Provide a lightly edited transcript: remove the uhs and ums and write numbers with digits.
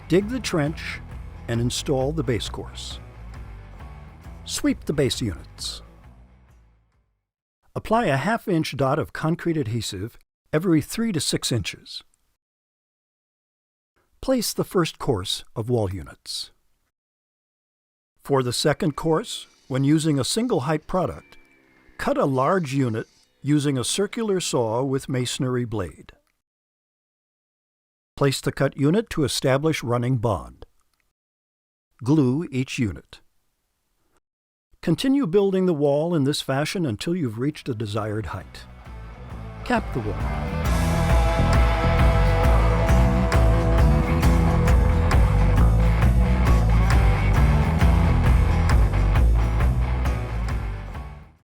Dig the trench and install the base course. Sweep the base units. Apply a 1/2 inch dot of concrete adhesive every 3 to 6 inches. Place the first course of wall units. For the second course, when using a single height product, cut a large unit using a circular saw with masonry blade. Place the cut unit to establish running bond. Glue each unit. Continue building the wall in this fashion until you've reached a desired height. Cap the wall.